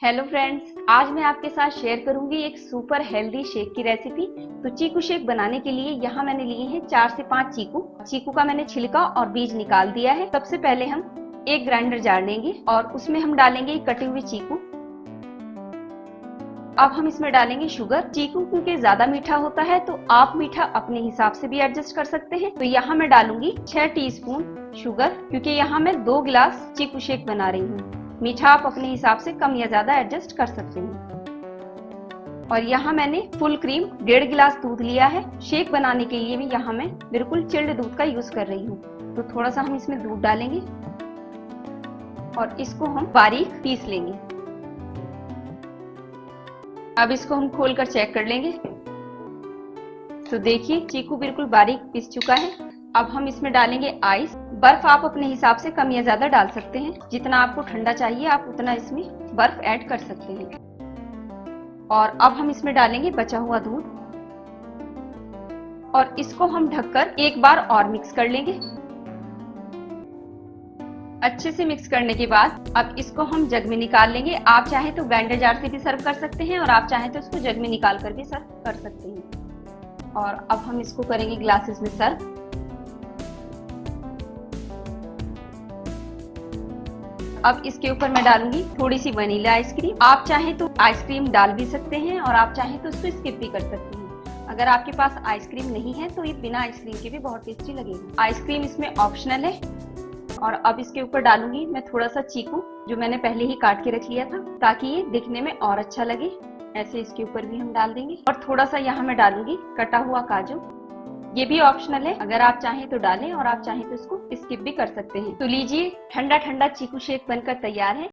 Hello friends, आज मैं आपके साथ शेयर करूंगी एक सुपर हेल्दी शेक की रेसिपी। तो चीकू शेक बनाने के लिए यहाँ मैंने लिए हैं 4 से 5 चीकू। चीकू का मैंने छिलका और बीज निकाल दिया है। सबसे पहले हम एक ग्राइंडर जार लेंगे और उसमें हम डालेंगे कटे हुए चीकू। अब हम इसमें डालेंगे शुगर। चीकू क्योंकि ज्यादा मीठा होता है तो आप मीठा अपने हिसाब से भी एडजस्ट कर सकते हैं। तो यहाँ मैं डालूंगी 6 टीस्पून शुगर, क्योंकि यहाँ मैं 2 गिलास चीकू शेक बना रही हूँ। मीठा आप अपने हिसाब से कम या ज्यादा एडजस्ट कर सकते हैं। और यहाँ मैंने फुल क्रीम 1.5 गिलास दूध लिया है। शेक बनाने के लिए भी यहाँ मैं बिल्कुल चिल्ड दूध का यूज कर रही हूँ। तो थोड़ा सा हम इसमें दूध डालेंगे और इसको हम बारीक पीस लेंगे। अब इसको हम खोलकर चेक कर लेंगे। तो देखिए चीकू बिल्कुल बारीक पीस चुका है। अब हम इसमें डालेंगे आइस। बर्फ आप अपने हिसाब से कम या ज्यादा डाल सकते हैं। जितना आपको ठंडा चाहिए आप उतना इसमें बर्फ ऐड कर सकते हैं। और अब हम इसमें डालेंगे बचा हुआ दूध और इसको हम ढककर एक बार और मिक्स कर लेंगे। अच्छे से मिक्स करने के बाद अब इसको हम जग में निकाल लेंगे। आप चाहे तो ग्राइंडर जार से भी सर्व कर सकते हैं और आप चाहे तो इसको जग में निकाल कर भी सर्व कर सकते हैं। और अब हम इसको करेंगे ग्लासेस में सर्व। अब इसके ऊपर मैं डालूंगी थोड़ी सी वनीला आइसक्रीम। आप चाहें तो आइसक्रीम डाल भी सकते हैं और आप चाहें तो उसको स्किप भी कर सकते हैं। अगर आपके पास आइसक्रीम नहीं है तो ये बिना आइसक्रीम के भी बहुत टेस्टी लगेगी। आइसक्रीम इसमें ऑप्शनल है। और अब इसके ऊपर डालूंगी मैं थोड़ा सा चीकू, जो मैंने पहले ही काट के रख लिया था, ताकि ये दिखने में और अच्छा लगे। ऐसे इसके ऊपर भी हम डाल देंगे। और थोड़ा सा यहाँ मैं डालूंगी कटा हुआ काजू। ये भी ऑप्शनल है, अगर आप चाहें तो डालें और आप चाहें तो इसको स्किप भी कर सकते हैं। तो लीजिए, ठंडा ठंडा चीकू शेक बनकर तैयार है।